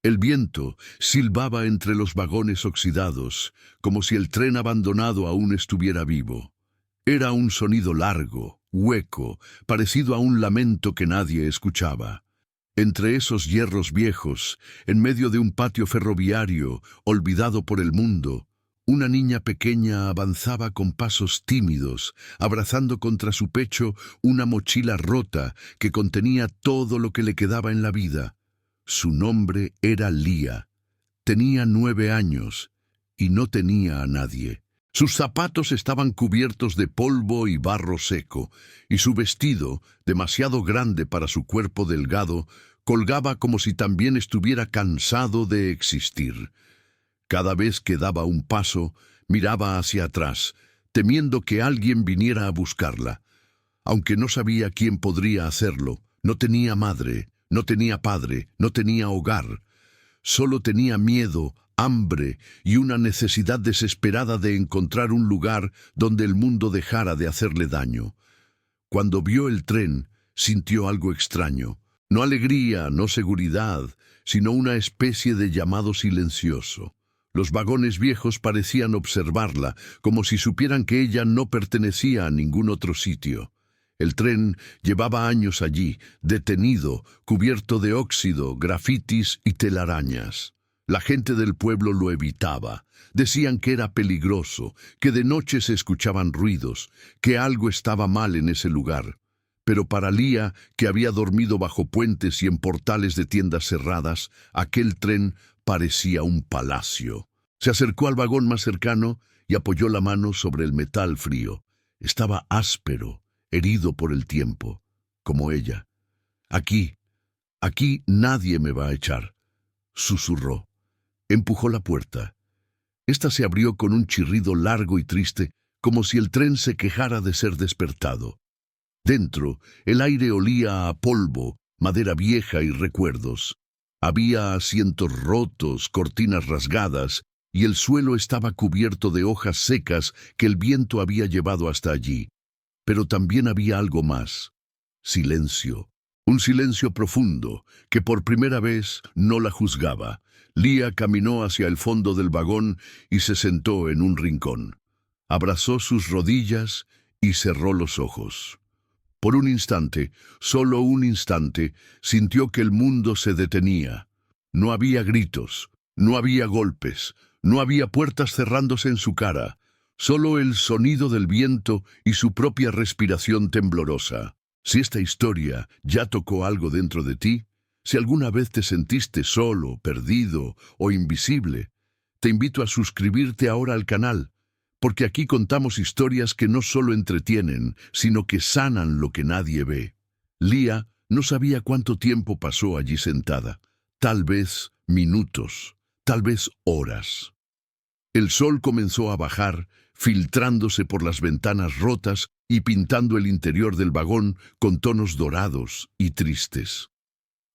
El viento silbaba entre los vagones oxidados, como si el tren abandonado aún estuviera vivo. Era un sonido largo, hueco, parecido a un lamento que nadie escuchaba. Entre esos hierros viejos, en medio de un patio ferroviario, olvidado por el mundo, una niña pequeña avanzaba con pasos tímidos, abrazando contra su pecho una mochila rota que contenía todo lo que le quedaba en la vida. Su nombre era Lía. Tenía 9 años y no tenía a nadie. Sus zapatos estaban cubiertos de polvo y barro seco, y su vestido, demasiado grande para su cuerpo delgado, colgaba como si también estuviera cansado de existir. Cada vez que daba un paso, miraba hacia atrás, temiendo que alguien viniera a buscarla. Aunque no sabía quién podría hacerlo, no tenía madre, no tenía padre, no tenía hogar. Solo tenía miedo, hambre y una necesidad desesperada de encontrar un lugar donde el mundo dejara de hacerle daño. Cuando vio el tren, sintió algo extraño. No alegría, no seguridad, sino una especie de llamado silencioso. Los vagones viejos parecían observarla, como si supieran que ella no pertenecía a ningún otro sitio. El tren llevaba años allí, detenido, cubierto de óxido, grafitis y telarañas. La gente del pueblo lo evitaba. Decían que era peligroso, que de noche se escuchaban ruidos, que algo estaba mal en ese lugar. Pero para Lía, que había dormido bajo puentes y en portales de tiendas cerradas, aquel tren parecía un palacio. Se acercó al vagón más cercano y apoyó la mano sobre el metal frío. Estaba áspero, herido por el tiempo, como ella. Aquí nadie me va a echar, susurró. Empujó la puerta. Esta se abrió con un chirrido largo y triste, como si el tren se quejara de ser despertado. Dentro, el aire olía a polvo, madera vieja y recuerdos. Había asientos rotos, cortinas rasgadas, y el suelo estaba cubierto de hojas secas que el viento había llevado hasta allí. Pero también había algo más. Silencio. Un silencio profundo, que por primera vez no la juzgaba. Lía caminó hacia el fondo del vagón y se sentó en un rincón. Abrazó sus rodillas y cerró los ojos. Por un instante, solo un instante, sintió que el mundo se detenía. No había gritos, no había golpes, no había puertas cerrándose en su cara. Solo el sonido del viento y su propia respiración temblorosa. Si esta historia ya tocó algo dentro de ti, si alguna vez te sentiste solo, perdido o invisible, te invito a suscribirte ahora al canal, porque aquí contamos historias que no solo entretienen, sino que sanan lo que nadie ve. Lía no sabía cuánto tiempo pasó allí sentada, tal vez minutos, tal vez horas. El sol comenzó a bajar, filtrándose por las ventanas rotas y pintando el interior del vagón con tonos dorados y tristes.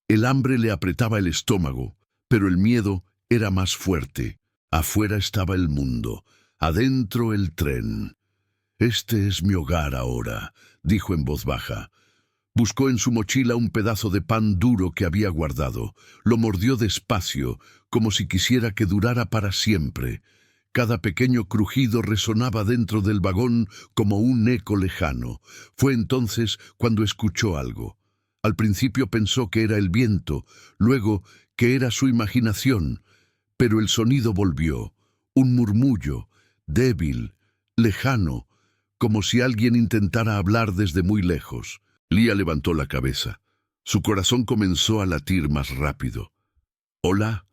El hambre le apretaba el estómago, pero el miedo era más fuerte. Afuera estaba el mundo, adentro el tren. «Este es mi hogar ahora», dijo en voz baja. Buscó en su mochila un pedazo de pan duro que había guardado. Lo mordió despacio, como si quisiera que durara para siempre. Cada pequeño crujido resonaba dentro del vagón como un eco lejano. Fue entonces cuando escuchó algo. Al principio pensó que era el viento, luego que era su imaginación, pero el sonido volvió, un murmullo, débil, lejano, como si alguien intentara hablar desde muy lejos. Lía levantó la cabeza. Su corazón comenzó a latir más rápido. «¿Hola?»,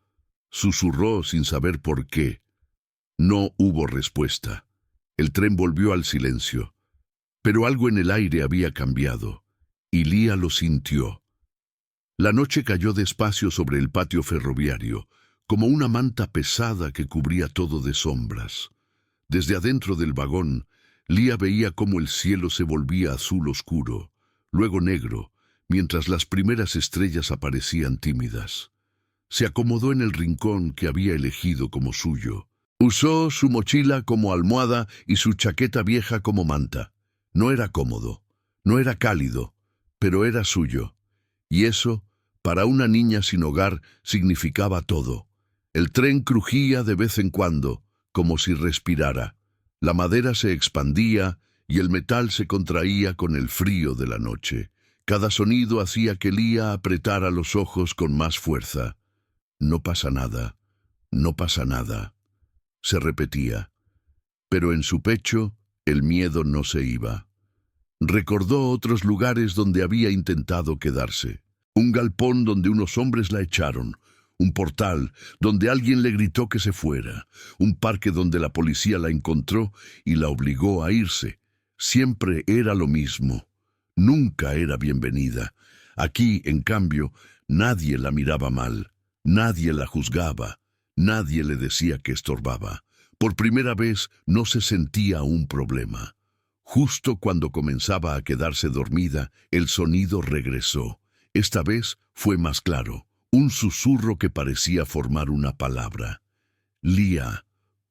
susurró sin saber por qué. No hubo respuesta. El tren volvió al silencio. Pero algo en el aire había cambiado, y Lía lo sintió. La noche cayó despacio sobre el patio ferroviario, como una manta pesada que cubría todo de sombras. Desde adentro del vagón, Lía veía cómo el cielo se volvía azul oscuro, luego negro, mientras las primeras estrellas aparecían tímidas. Se acomodó en el rincón que había elegido como suyo. Usó su mochila como almohada y su chaqueta vieja como manta. No era cómodo, no era cálido, pero era suyo. Y eso Para una niña sin hogar significaba todo. El tren crujía de vez en cuando, como si respirara. La madera se expandía y el metal se contraía con el frío de la noche. Cada sonido hacía que Lía apretara los ojos con más fuerza. No pasa nada, no pasa nada, se repetía. Pero en su pecho el miedo no se iba. Recordó otros lugares donde había intentado quedarse. Un galpón donde unos hombres la echaron, un portal donde alguien le gritó que se fuera, un parque donde la policía la encontró y la obligó a irse. Siempre era lo mismo. Nunca era bienvenida. Aquí, en cambio, nadie la miraba mal, nadie la juzgaba, nadie le decía que estorbaba. Por primera vez no se sentía un problema. Justo cuando comenzaba a quedarse dormida, el sonido regresó. Esta vez fue más claro, un susurro que parecía formar una palabra. Lía,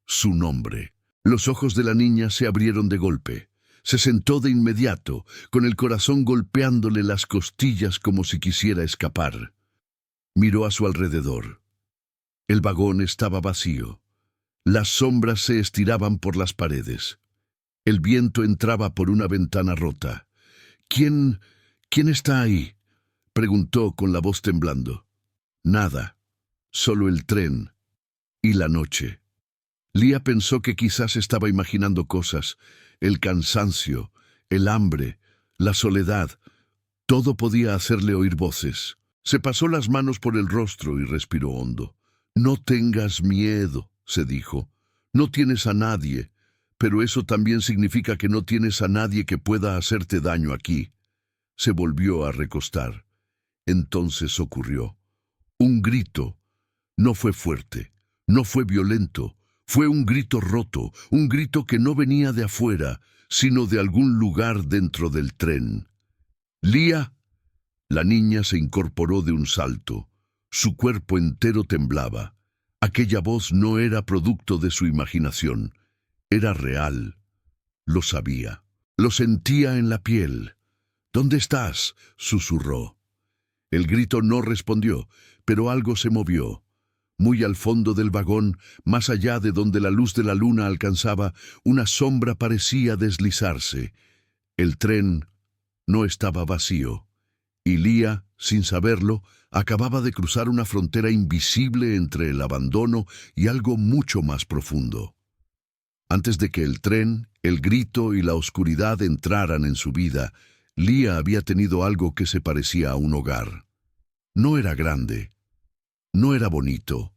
su nombre. Los ojos de la niña se abrieron de golpe. Se sentó de inmediato, con el corazón golpeándole las costillas como si quisiera escapar. Miró a su alrededor. El vagón estaba vacío. Las sombras se estiraban por las paredes. El viento entraba por una ventana rota. ¿Quién está ahí?, preguntó con la voz temblando. Nada, solo el tren y la noche. Lía pensó que quizás estaba imaginando cosas, el cansancio, el hambre, la soledad. Todo podía hacerle oír voces. Se pasó las manos por el rostro y respiró hondo. No tengas miedo, se dijo. No tienes a nadie, pero eso también significa que no tienes a nadie que pueda hacerte daño aquí. Se volvió a recostar. Entonces ocurrió. Un grito. No fue fuerte, no fue violento, fue un grito roto, un grito que no venía de afuera, sino de algún lugar dentro del tren. «¡Lía!». La niña se incorporó de un salto. Su cuerpo entero temblaba. Aquella voz no era producto de su imaginación. Era real. Lo sabía. Lo sentía en la piel. «¿Dónde estás?», susurró. El grito no respondió, pero algo se movió. Muy al fondo del vagón, más allá de donde la luz de la luna alcanzaba, una sombra parecía deslizarse. El tren no estaba vacío, y Lía, sin saberlo, acababa de cruzar una frontera invisible entre el abandono y algo mucho más profundo. Antes de que el tren, el grito y la oscuridad entraran en su vida, Lía había tenido algo que se parecía a un hogar. No era grande, no era bonito,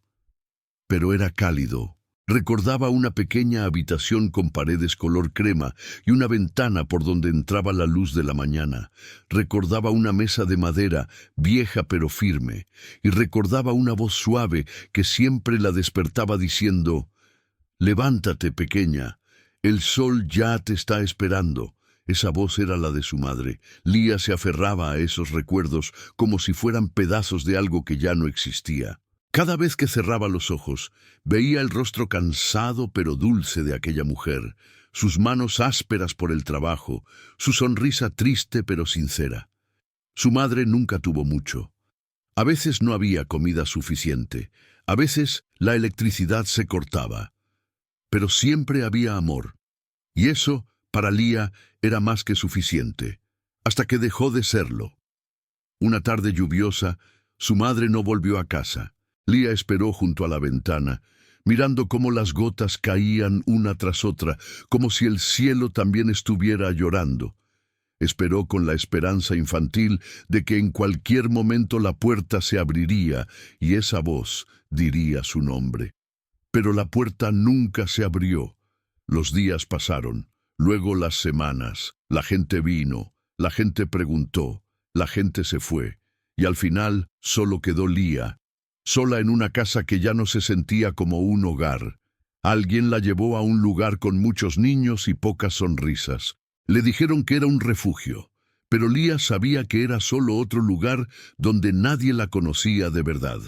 pero era cálido. Recordaba una pequeña habitación con paredes color crema y una ventana por donde entraba la luz de la mañana. Recordaba una mesa de madera, vieja pero firme, y recordaba una voz suave que siempre la despertaba diciendo: «Levántate, pequeña, el sol ya te está esperando». Esa voz era la de su madre. Lía se aferraba a esos recuerdos como si fueran pedazos de algo que ya no existía. Cada vez que cerraba los ojos, veía el rostro cansado pero dulce de aquella mujer, sus manos ásperas por el trabajo, su sonrisa triste pero sincera. Su madre nunca tuvo mucho. A veces no había comida suficiente, a veces la electricidad se cortaba, pero siempre había amor. Y eso, para Lía, era más que suficiente, hasta que dejó de serlo. Una tarde lluviosa, su madre no volvió a casa. Lía esperó junto a la ventana, mirando cómo las gotas caían una tras otra, como si el cielo también estuviera llorando. Esperó con la esperanza infantil de que en cualquier momento la puerta se abriría y esa voz diría su nombre. Pero la puerta nunca se abrió. Los días pasaron. Luego las semanas, la gente vino, la gente preguntó, la gente se fue, y al final solo quedó Lía, sola en una casa que ya no se sentía como un hogar. Alguien la llevó a un lugar con muchos niños y pocas sonrisas. Le dijeron que era un refugio, pero Lía sabía que era solo otro lugar donde nadie la conocía de verdad.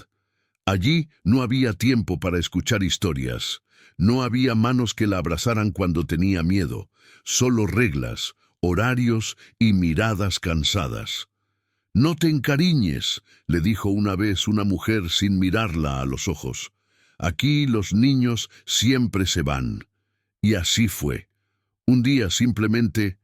Allí no había tiempo para escuchar historias. No había manos que la abrazaran cuando tenía miedo, solo reglas, horarios y miradas cansadas. «No te encariñes», le dijo una vez una mujer sin mirarla a los ojos. «Aquí los niños siempre se van». Y así fue. Un día simplemente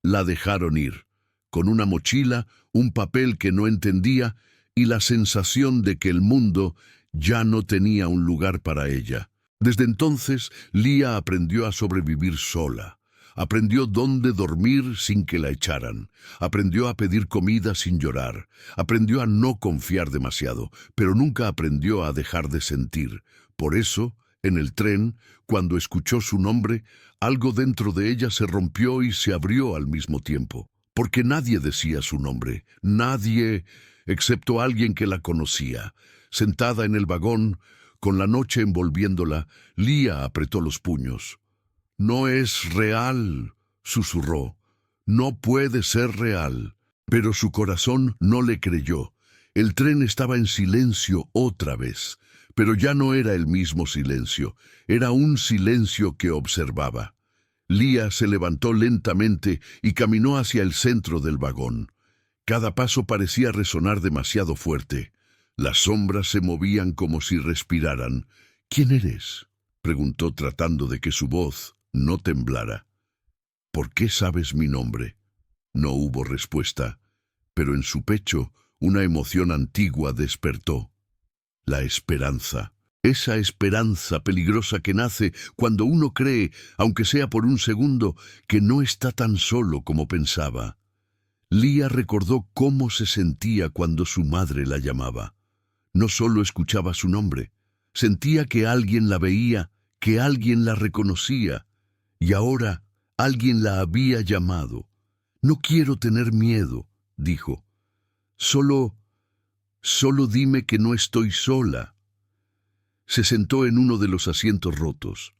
la dejaron ir, con una mochila, un papel que no entendía y la sensación de que el mundo ya no tenía un lugar para ella. Desde entonces, Lía aprendió a sobrevivir sola. Aprendió dónde dormir sin que la echaran. Aprendió a pedir comida sin llorar. Aprendió a no confiar demasiado, pero nunca aprendió a dejar de sentir. Por eso, en el tren, cuando escuchó su nombre, algo dentro de ella se rompió y se abrió al mismo tiempo. Porque nadie decía su nombre, nadie, excepto alguien que la conocía. Sentada en el vagón, con la noche envolviéndola, Lía apretó los puños. «No es real», susurró. «No puede ser real». Pero su corazón no le creyó. El tren estaba en silencio otra vez. Pero ya no era el mismo silencio. Era un silencio que observaba. Lía se levantó lentamente y caminó hacia el centro del vagón. Cada paso parecía resonar demasiado fuerte. Las sombras se movían como si respiraran. «¿Quién eres?», preguntó tratando de que su voz no temblara. «¿Por qué sabes mi nombre?». No hubo respuesta, pero en su pecho una emoción antigua despertó. La esperanza. Esa esperanza peligrosa que nace cuando uno cree, aunque sea por un segundo, que no está tan solo como pensaba. Lía recordó cómo se sentía cuando su madre la llamaba. No solo escuchaba su nombre, sentía que alguien la veía, que alguien la reconocía, y ahora alguien la había llamado. «No quiero tener miedo», dijo. Solo dime que no estoy sola». Se sentó en uno de los asientos rotos.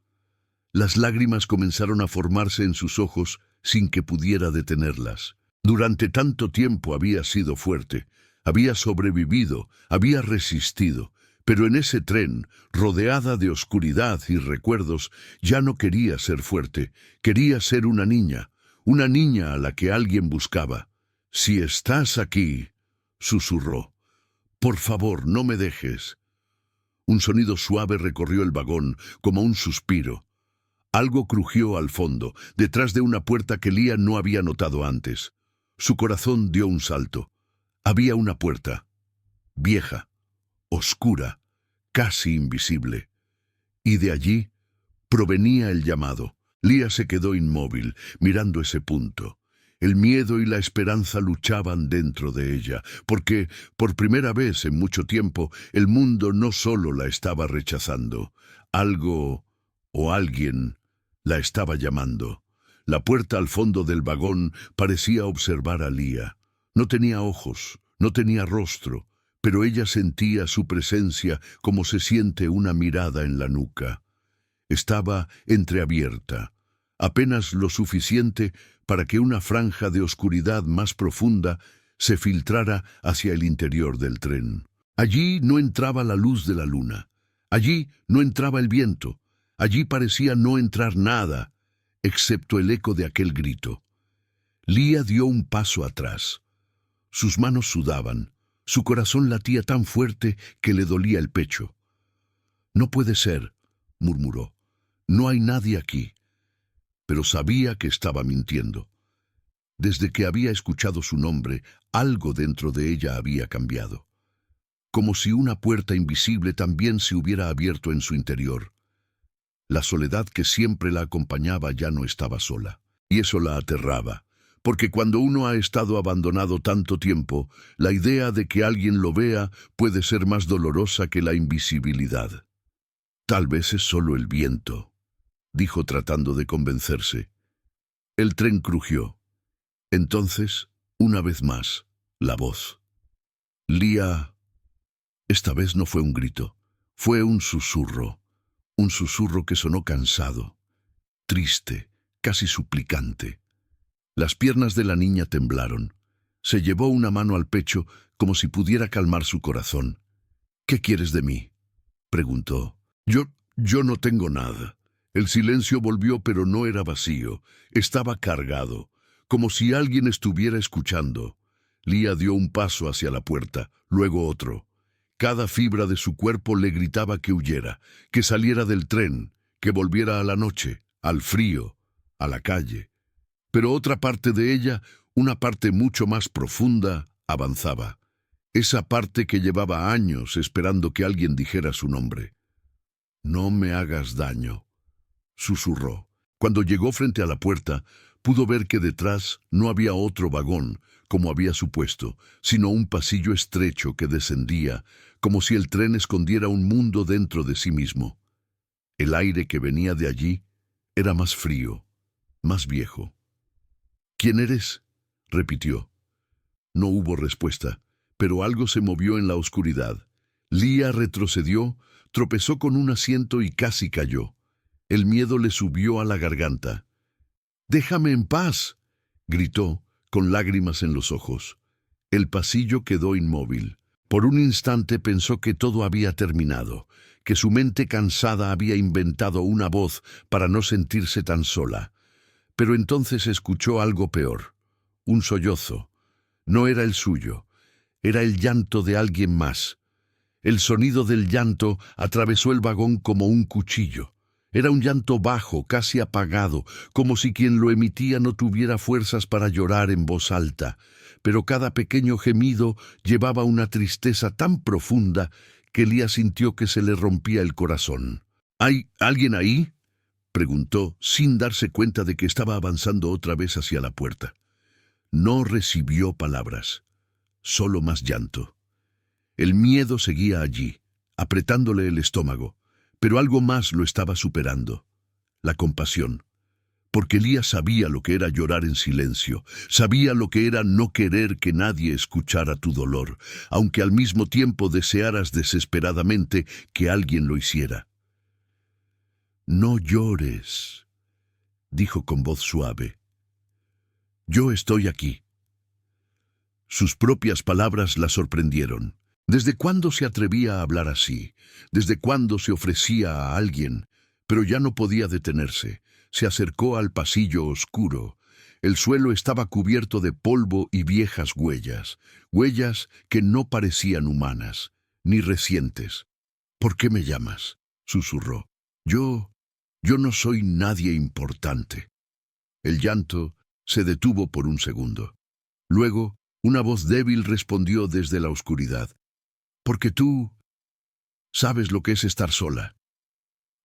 Las lágrimas comenzaron a formarse en sus ojos sin que pudiera detenerlas. Durante tanto tiempo había sido fuerte, había sobrevivido, había resistido, pero en ese tren, rodeada de oscuridad y recuerdos, ya no quería ser fuerte, quería ser una niña a la que alguien buscaba. «Si estás aquí», susurró, «por favor, no me dejes». Un sonido suave recorrió el vagón, como un suspiro. Algo crujió al fondo, detrás de una puerta que Lía no había notado antes. Su corazón dio un salto. Había una puerta, vieja, oscura, casi invisible. Y de allí provenía el llamado. Lía se quedó inmóvil, mirando ese punto. El miedo y la esperanza luchaban dentro de ella, porque, por primera vez en mucho tiempo, el mundo no solo la estaba rechazando. Algo o alguien la estaba llamando. La puerta al fondo del vagón parecía observar a Lía. No tenía ojos, no tenía rostro, pero ella sentía su presencia como se siente una mirada en la nuca. Estaba entreabierta, apenas lo suficiente para que una franja de oscuridad más profunda se filtrara hacia el interior del tren. Allí no entraba la luz de la luna, allí no entraba el viento, allí parecía no entrar nada, excepto el eco de aquel grito. Lía dio un paso atrás. Sus manos sudaban, su corazón latía tan fuerte que le dolía el pecho. «No puede ser», murmuró. «No hay nadie aquí». Pero sabía que estaba mintiendo. Desde que había escuchado su nombre, algo dentro de ella había cambiado. Como si una puerta invisible también se hubiera abierto en su interior. La soledad que siempre la acompañaba ya no estaba sola. Y eso la aterraba, porque cuando uno ha estado abandonado tanto tiempo, la idea de que alguien lo vea puede ser más dolorosa que la invisibilidad. «Tal vez es solo el viento», dijo tratando de convencerse. El tren crujió. Entonces, una vez más, la voz. «Lía». Esta vez no fue un grito, fue un susurro que sonó cansado, triste, casi suplicante. Las piernas de la niña temblaron. Se llevó una mano al pecho como si pudiera calmar su corazón. «¿Qué quieres de mí?», preguntó. Yo no tengo nada». El silencio volvió, pero no era vacío. Estaba cargado, como si alguien estuviera escuchando. Lía dio un paso hacia la puerta, luego otro. Cada fibra de su cuerpo le gritaba que huyera, que saliera del tren, que volviera a la noche, al frío, a la calle. Pero otra parte de ella, una parte mucho más profunda, avanzaba. Esa parte que llevaba años esperando que alguien dijera su nombre. «No me hagas daño», susurró. Cuando llegó frente a la puerta, pudo ver que detrás no había otro vagón, como había supuesto, sino un pasillo estrecho que descendía, como si el tren escondiera un mundo dentro de sí mismo. El aire que venía de allí era más frío, más viejo. «¿Quién eres?», repitió. No hubo respuesta, pero algo se movió en la oscuridad. Lía retrocedió, tropezó con un asiento y casi cayó. El miedo le subió a la garganta. «¡Déjame en paz!», gritó, con lágrimas en los ojos. El pasillo quedó inmóvil. Por un instante pensó que todo había terminado, que su mente cansada había inventado una voz para no sentirse tan sola. Pero entonces escuchó algo peor, un sollozo. No era el suyo, era el llanto de alguien más. El sonido del llanto atravesó el vagón como un cuchillo. Era un llanto bajo, casi apagado, como si quien lo emitía no tuviera fuerzas para llorar en voz alta. Pero cada pequeño gemido llevaba una tristeza tan profunda que Lía sintió que se le rompía el corazón. «¿Hay alguien ahí?», preguntó, sin darse cuenta de que estaba avanzando otra vez hacia la puerta. No recibió palabras, solo más llanto. El miedo seguía allí, apretándole el estómago, pero algo más lo estaba superando, la compasión. Porque Lía sabía lo que era llorar en silencio, sabía lo que era no querer que nadie escuchara tu dolor, aunque al mismo tiempo desearas desesperadamente que alguien lo hiciera. «No llores», dijo con voz suave. «Yo estoy aquí». Sus propias palabras la sorprendieron. ¿Desde cuándo se atrevía a hablar así? ¿Desde cuándo se ofrecía a alguien? Pero ya no podía detenerse. Se acercó al pasillo oscuro. El suelo estaba cubierto de polvo y viejas huellas, huellas que no parecían humanas, ni recientes. «¿Por qué me llamas?», susurró. Yo no soy nadie importante». El llanto se detuvo por un segundo. Luego, una voz débil respondió desde la oscuridad. «Porque tú sabes lo que es estar sola».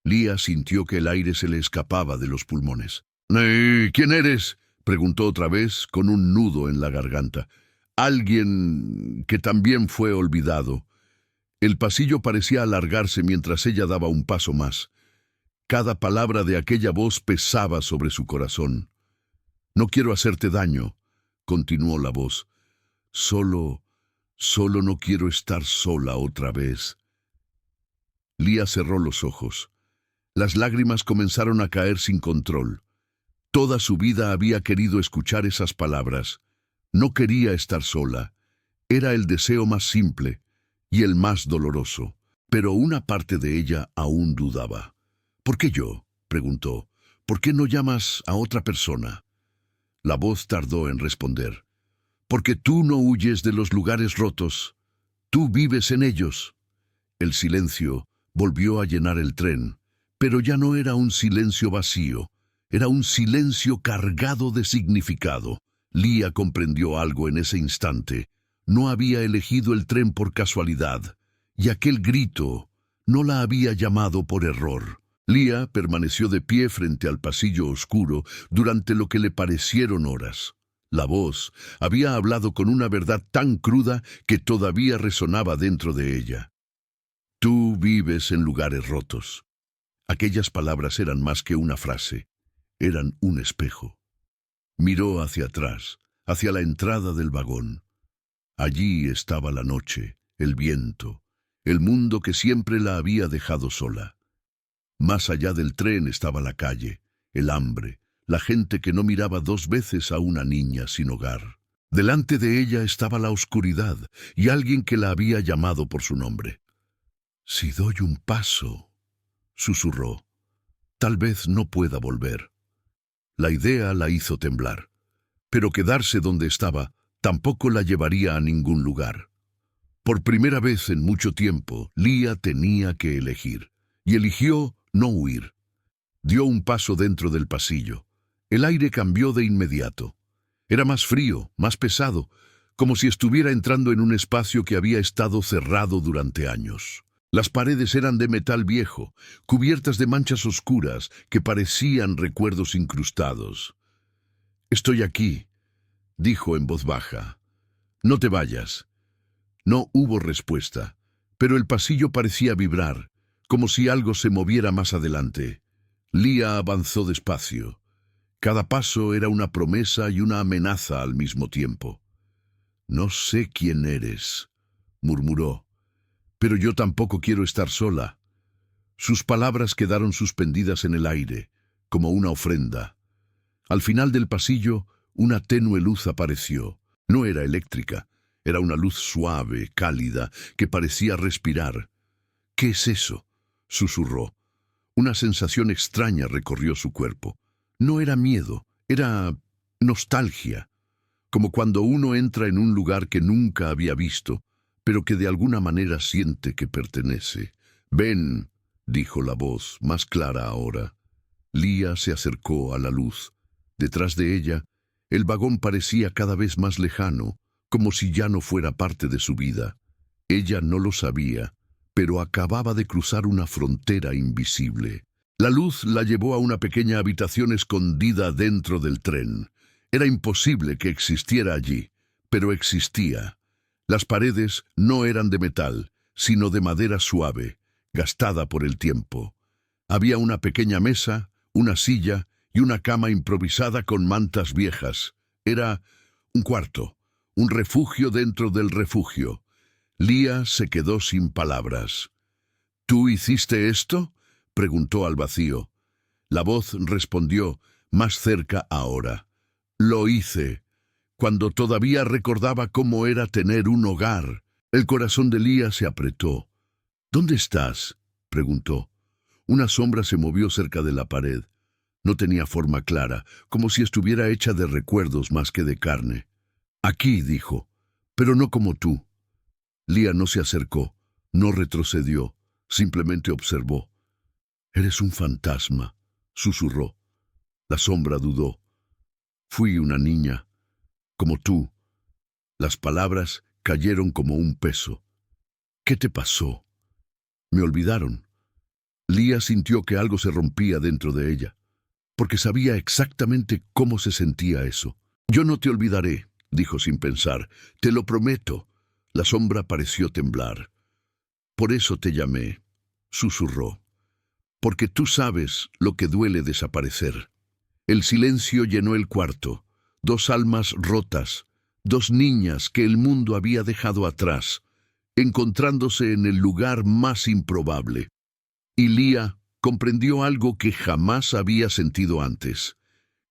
Lía sintió que el aire se le escapaba de los pulmones. «¿Quién eres?», preguntó otra vez, con un nudo en la garganta. «Alguien que también fue olvidado». El pasillo parecía alargarse mientras ella daba un paso más. Cada palabra de aquella voz pesaba sobre su corazón. «No quiero hacerte daño», continuó la voz. Solo no quiero estar sola otra vez». Lía cerró los ojos. Las lágrimas comenzaron a caer sin control. Toda su vida había querido escuchar esas palabras. No quería estar sola. Era el deseo más simple y el más doloroso. Pero una parte de ella aún dudaba. «¿Por qué yo?», preguntó. «¿Por qué no llamas a otra persona?». La voz tardó en responder. «Porque tú no huyes de los lugares rotos. Tú vives en ellos». El silencio volvió a llenar el tren, pero ya no era un silencio vacío. Era un silencio cargado de significado. Lía comprendió algo en ese instante. No había elegido el tren por casualidad, y aquel grito no la había llamado por error. Lía permaneció de pie frente al pasillo oscuro durante lo que le parecieron horas. La voz había hablado con una verdad tan cruda que todavía resonaba dentro de ella. «Tú vives en lugares rotos». Aquellas palabras eran más que una frase, eran un espejo. Miró hacia atrás, hacia la entrada del vagón. Allí estaba la noche, el viento, el mundo que siempre la había dejado sola. Más allá del tren estaba la calle, el hambre, la gente que no miraba dos veces a una niña sin hogar. Delante de ella estaba la oscuridad y alguien que la había llamado por su nombre. «Si doy un paso», susurró, «tal vez no pueda volver». La idea la hizo temblar, pero quedarse donde estaba tampoco la llevaría a ningún lugar. Por primera vez en mucho tiempo, Lía tenía que elegir, y eligió no huir. Dio un paso dentro del pasillo. El aire cambió de inmediato. Era más frío, más pesado, como si estuviera entrando en un espacio que había estado cerrado durante años. Las paredes eran de metal viejo, cubiertas de manchas oscuras que parecían recuerdos incrustados. «Estoy aquí», dijo en voz baja. «No te vayas». No hubo respuesta, pero el pasillo parecía vibrar, como si algo se moviera más adelante. Lía avanzó despacio. Cada paso era una promesa y una amenaza al mismo tiempo. «No sé quién eres», murmuró, «pero yo tampoco quiero estar sola». Sus palabras quedaron suspendidas en el aire, como una ofrenda. Al final del pasillo, una tenue luz apareció. No era eléctrica, era una luz suave, cálida, que parecía respirar. «¿Qué es eso?», susurró. Una sensación extraña recorrió su cuerpo. No era miedo, era nostalgia, como cuando uno entra en un lugar que nunca había visto, pero que de alguna manera siente que pertenece. «Ven», dijo la voz, más clara ahora. Lía se acercó a la luz. Detrás de ella, el vagón parecía cada vez más lejano, como si ya no fuera parte de su vida. Ella no lo sabía, pero acababa de cruzar una frontera invisible. La luz la llevó a una pequeña habitación escondida dentro del tren. Era imposible que existiera allí, pero existía. Las paredes no eran de metal, sino de madera suave, gastada por el tiempo. Había una pequeña mesa, una silla y una cama improvisada con mantas viejas. Era un cuarto, un refugio dentro del refugio. Lía se quedó sin palabras. «¿Tú hiciste esto?», preguntó al vacío. La voz respondió, más cerca ahora. «Lo hice, cuando todavía recordaba cómo era tener un hogar». El corazón de Lía se apretó. «¿Dónde estás?», preguntó. Una sombra se movió cerca de la pared. No tenía forma clara, como si estuviera hecha de recuerdos más que de carne. «Aquí», dijo, «pero no como tú». Lía no se acercó, no retrocedió, simplemente observó. «Eres un fantasma», susurró. La sombra dudó. «Fui una niña, como tú». Las palabras cayeron como un peso. «¿Qué te pasó?». «Me olvidaron». Lía sintió que algo se rompía dentro de ella, porque sabía exactamente cómo se sentía eso. «Yo no te olvidaré», dijo sin pensar. «Te lo prometo». La sombra pareció temblar. «Por eso te llamé», susurró. «Porque tú sabes lo que duele desaparecer». El silencio llenó el cuarto. Dos almas rotas, dos niñas que el mundo había dejado atrás, encontrándose en el lugar más improbable. Y Lía comprendió algo que jamás había sentido antes.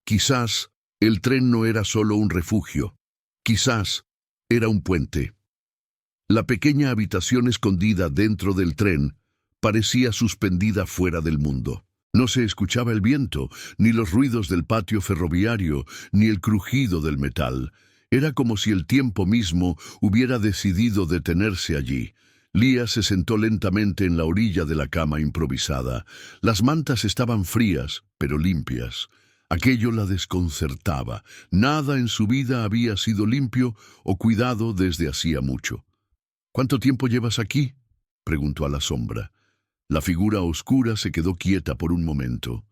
Quizás el tren no era solo un refugio. Quizás era un puente. La pequeña habitación escondida dentro del tren parecía suspendida fuera del mundo. No se escuchaba el viento, ni los ruidos del patio ferroviario, ni el crujido del metal. Era como si el tiempo mismo hubiera decidido detenerse allí. Lía se sentó lentamente en la orilla de la cama improvisada. Las mantas estaban frías, pero limpias. Aquello la desconcertaba. Nada en su vida había sido limpio o cuidado desde hacía mucho. «¿Cuánto tiempo llevas aquí?», preguntó a la sombra. La figura oscura se quedó quieta por un momento.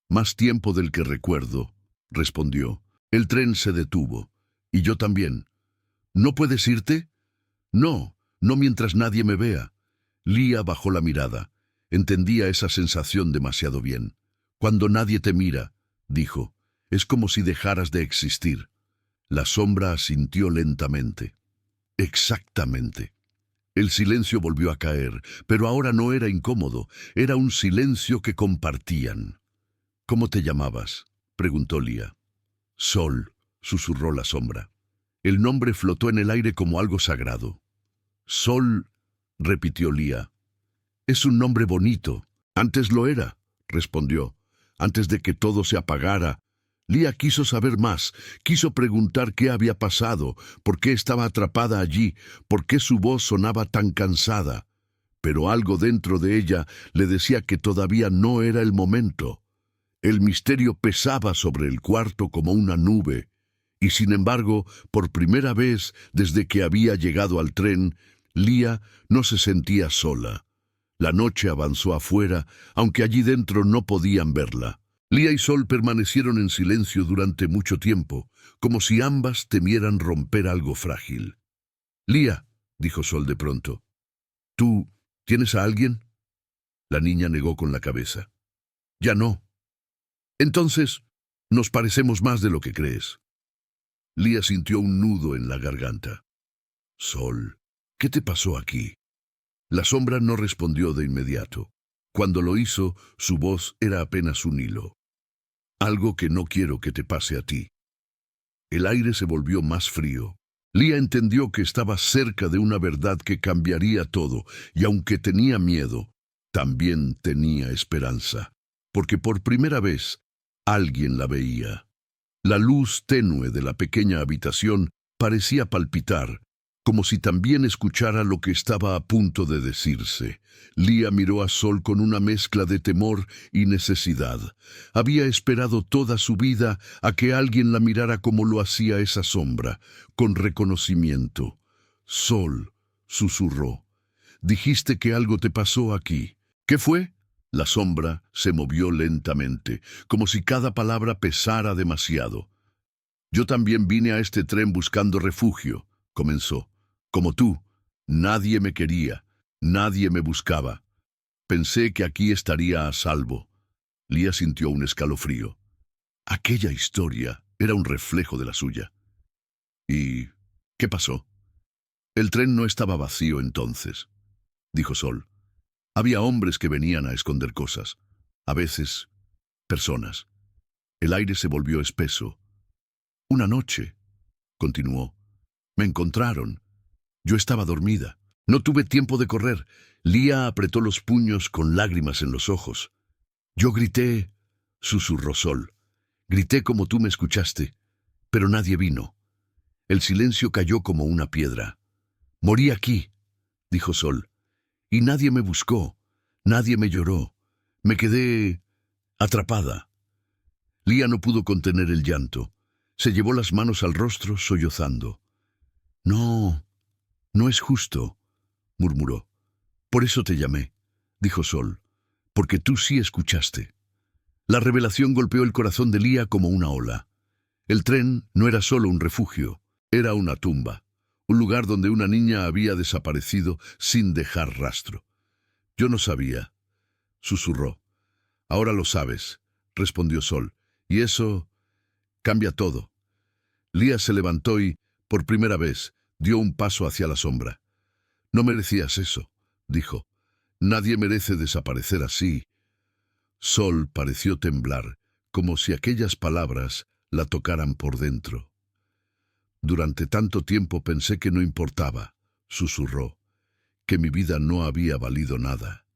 «Más tiempo del que recuerdo», respondió. El tren se detuvo. «Y yo también». «¿No puedes irte?». «No, no mientras nadie me vea». Lía bajó la mirada. Entendía esa sensación demasiado bien. «Cuando nadie te mira», dijo, «es como si dejaras de existir». La sombra asintió lentamente. «Exactamente». El silencio volvió a caer, pero ahora no era incómodo, era un silencio que compartían. «¿Cómo te llamabas?», preguntó Lía. «Sol», susurró la sombra. El nombre flotó en el aire como algo sagrado. «Sol», repitió Lía. «Es un nombre bonito». «Antes lo era», respondió. «Antes de que todo se apagara, Lía quiso saber más, quiso preguntar qué había pasado, por qué estaba atrapada allí, por qué su voz sonaba tan cansada. Pero algo dentro de ella le decía que todavía no era el momento. El misterio pesaba sobre el cuarto como una nube, y sin embargo, por primera vez desde que había llegado al tren, Lía no se sentía sola. La noche avanzó afuera, aunque allí dentro no podían verla. Lía y Sol permanecieron en silencio durante mucho tiempo, como si ambas temieran romper algo frágil. «Lía», dijo Sol de pronto, «¿tú tienes a alguien?» La niña negó con la cabeza. «Ya no». «Entonces, nos parecemos más de lo que crees». Lía sintió un nudo en la garganta. «Sol, ¿qué te pasó aquí?» La sombra no respondió de inmediato. Cuando lo hizo, su voz era apenas un hilo. «Algo que no quiero que te pase a ti». El aire se volvió más frío. Lía entendió que estaba cerca de una verdad que cambiaría todo, y aunque tenía miedo, también tenía esperanza, porque por primera vez alguien la veía. La luz tenue de la pequeña habitación parecía palpitar, como si también escuchara lo que estaba a punto de decirse. Lía miró a Sol con una mezcla de temor y necesidad. Había esperado toda su vida a que alguien la mirara como lo hacía esa sombra, con reconocimiento. «Sol», susurró, «dijiste que algo te pasó aquí. ¿Qué fue?» La sombra se movió lentamente, como si cada palabra pesara demasiado. «Yo también vine a este tren buscando refugio», comenzó. «Como tú, nadie me quería, nadie me buscaba. Pensé que aquí estaría a salvo». Lía sintió un escalofrío. Aquella historia era un reflejo de la suya. «¿Y qué pasó?» «El tren no estaba vacío entonces», dijo Sol. «Había hombres que venían a esconder cosas. A veces, personas». El aire se volvió espeso. «Una noche», continuó, «me encontraron. Yo estaba dormida. No tuve tiempo de correr». Lía apretó los puños con lágrimas en los ojos. «Yo grité», susurró Sol. «Grité como tú me escuchaste, pero nadie vino». El silencio cayó como una piedra. «Morí aquí», dijo Sol, «y nadie me buscó, nadie me lloró. Me quedé atrapada». Lía no pudo contener el llanto. Se llevó las manos al rostro, sollozando. «No, no es justo», murmuró. «Por eso te llamé», dijo Sol, «porque tú sí escuchaste». La revelación golpeó el corazón de Lía como una ola. El tren no era solo un refugio, era una tumba, un lugar donde una niña había desaparecido sin dejar rastro. «Yo no sabía», susurró. «Ahora lo sabes», respondió Sol, «y eso cambia todo». Lía se levantó y, por primera vez, dio un paso hacia la sombra. «No merecías eso», dijo. «Nadie merece desaparecer así». Sol pareció temblar, como si aquellas palabras la tocaran por dentro. «Durante tanto tiempo pensé que no importaba», susurró, «que mi vida no había valido nada».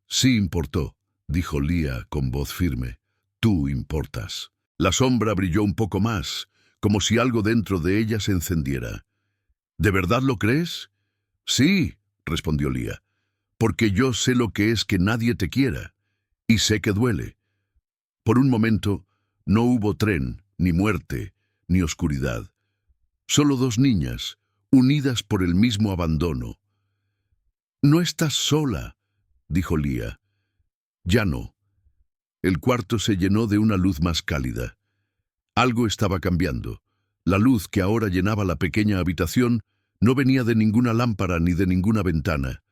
«Sí importó», dijo Lía con voz firme. «Tú importas». La sombra brilló un poco más, como si algo dentro de ella se encendiera. «¿De verdad lo crees?» «Sí», respondió Lía, «porque yo sé lo que es que nadie te quiera, y sé que duele». Por un momento, no hubo tren, ni muerte, ni oscuridad. Solo dos niñas, unidas por el mismo abandono. «No estás sola», dijo Lía. «Ya no». El cuarto se llenó de una luz más cálida. Algo estaba cambiando. La luz que ahora llenaba la pequeña habitación no venía de ninguna lámpara ni de ninguna ventana.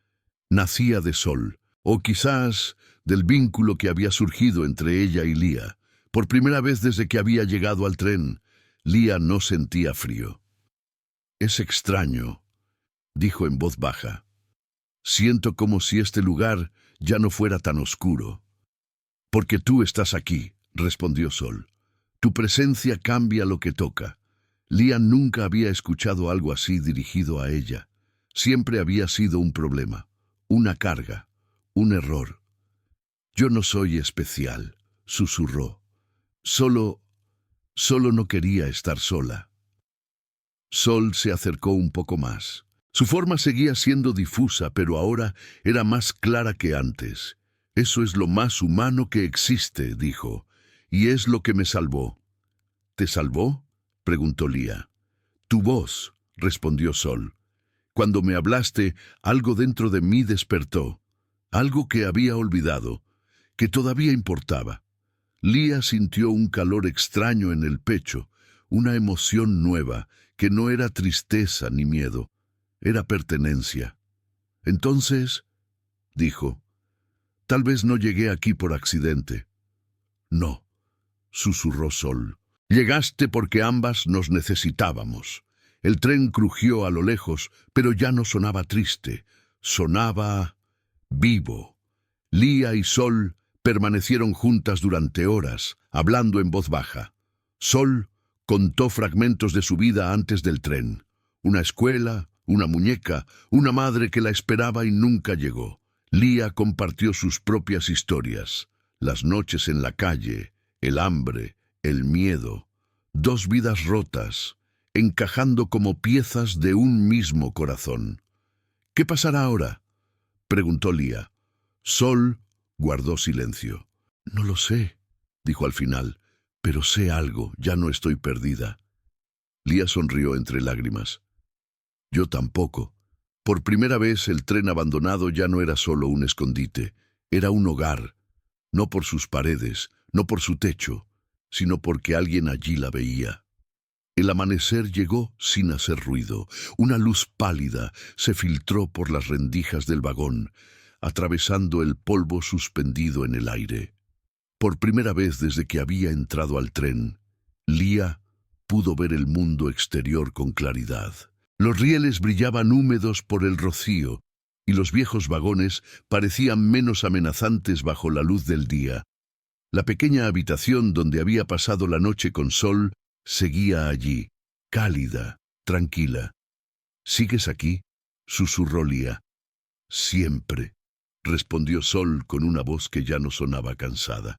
Nacía de Sol, o quizás del vínculo que había surgido entre ella y Lía. Por primera vez desde que había llegado al tren, Lía no sentía frío. «Es extraño», dijo en voz baja. «Siento como si este lugar ya no fuera tan oscuro». «Porque tú estás aquí», respondió Sol. «Tu presencia cambia lo que toca». Lía nunca había escuchado algo así dirigido a ella. Siempre había sido un problema, una carga, un error. «Yo no soy especial», susurró. «Solo Solo no quería estar sola. Sol se acercó un poco más. Su forma seguía siendo difusa, pero ahora era más clara que antes. «Eso es lo más humano que existe», dijo, «y es lo que me salvó». «¿Te salvó?», preguntó Lía. «Tu voz», respondió Sol. «Cuando me hablaste, algo dentro de mí despertó, algo que había olvidado, que todavía importaba». Lía sintió un calor extraño en el pecho, una emoción nueva, que no era tristeza ni miedo, era pertenencia. «Entonces», dijo, «tal vez no llegué aquí por accidente». «No», susurró Sol. «Llegaste porque ambas nos necesitábamos». El tren crujió a lo lejos, pero ya no sonaba triste, sonaba vivo. Lía y Sol permanecieron juntas durante horas, hablando en voz baja. Sol contó fragmentos de su vida antes del tren. Una escuela, una muñeca, una madre que la esperaba y nunca llegó. Lía compartió sus propias historias, las noches en la calle, el hambre, el miedo, dos vidas rotas, encajando como piezas de un mismo corazón. «¿Qué pasará ahora?», preguntó Lía. Sol guardó silencio. «No lo sé», dijo al final, «pero sé algo, ya no estoy perdida». Lía sonrió entre lágrimas. «Yo tampoco». Por primera vez el tren abandonado ya no era solo un escondite, era un hogar, no por sus paredes, no por su techo, sino porque alguien allí la veía. El amanecer llegó sin hacer ruido. Una luz pálida se filtró por las rendijas del vagón, atravesando el polvo suspendido en el aire. Por primera vez desde que había entrado al tren, Lía pudo ver el mundo exterior con claridad. Los rieles brillaban húmedos por el rocío, y los viejos vagones parecían menos amenazantes bajo la luz del día. La pequeña habitación donde había pasado la noche con Sol seguía allí, cálida, tranquila. «¿Sigues aquí?», susurró Lía. «Siempre», respondió Sol con una voz que ya no sonaba cansada.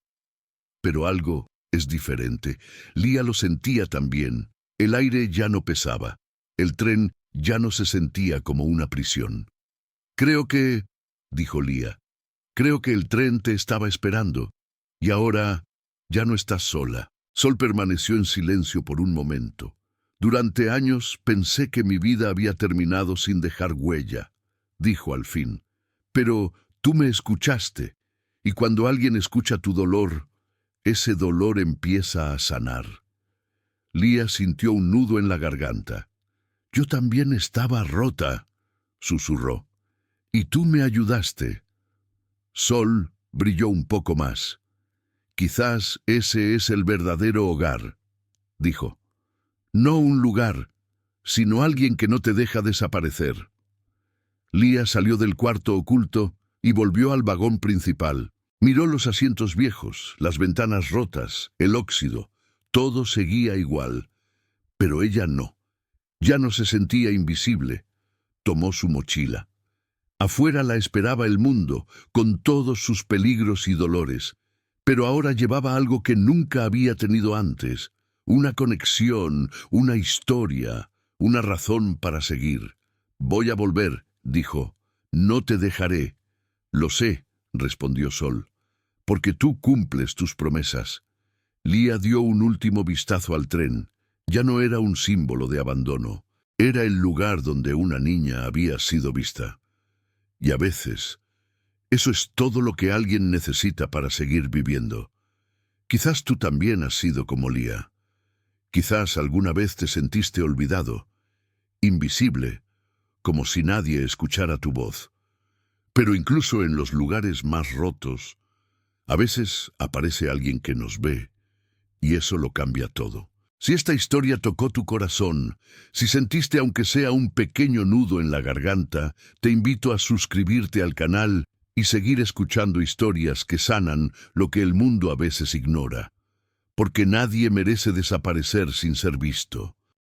Pero algo es diferente. Lía lo sentía también. El aire ya no pesaba. El tren ya no se sentía como una prisión. «Creo que», dijo Lía, «creo que el tren te estaba esperando. Y ahora ya no estás sola». Sol permaneció en silencio por un momento. «Durante años pensé que mi vida había terminado sin dejar huella», dijo al fin. «Pero tú me escuchaste, y cuando alguien escucha tu dolor, ese dolor empieza a sanar». Lía sintió un nudo en la garganta. «Yo también estaba rota», susurró. «Y tú me ayudaste». Sol brilló un poco más. «Quizás ese es el verdadero hogar», dijo. «No un lugar, sino alguien que no te deja desaparecer». Lía salió del cuarto oculto y volvió al vagón principal. Miró los asientos viejos, las ventanas rotas, el óxido. Todo seguía igual. Pero ella no. Ya no se sentía invisible. Tomó su mochila. Afuera la esperaba el mundo, con todos sus peligros y dolores. Pero ahora llevaba algo que nunca había tenido antes. Una conexión, una historia, una razón para seguir. «Voy a volver», dijo. «No te dejaré». «Lo sé», respondió Sol, «porque tú cumples tus promesas». Lía dio un último vistazo al tren. Ya no era un símbolo de abandono. Era el lugar donde una niña había sido vista. Y a veces, eso es todo lo que alguien necesita para seguir viviendo. Quizás tú también has sido como Lía. Quizás alguna vez te sentiste olvidado, invisible, como si nadie escuchara tu voz. Pero incluso en los lugares más rotos, a veces aparece alguien que nos ve, y eso lo cambia todo. Si esta historia tocó tu corazón, si sentiste aunque sea un pequeño nudo en la garganta, te invito a suscribirte al canal y seguir escuchando historias que sanan lo que el mundo a veces ignora. Porque nadie merece desaparecer sin ser visto.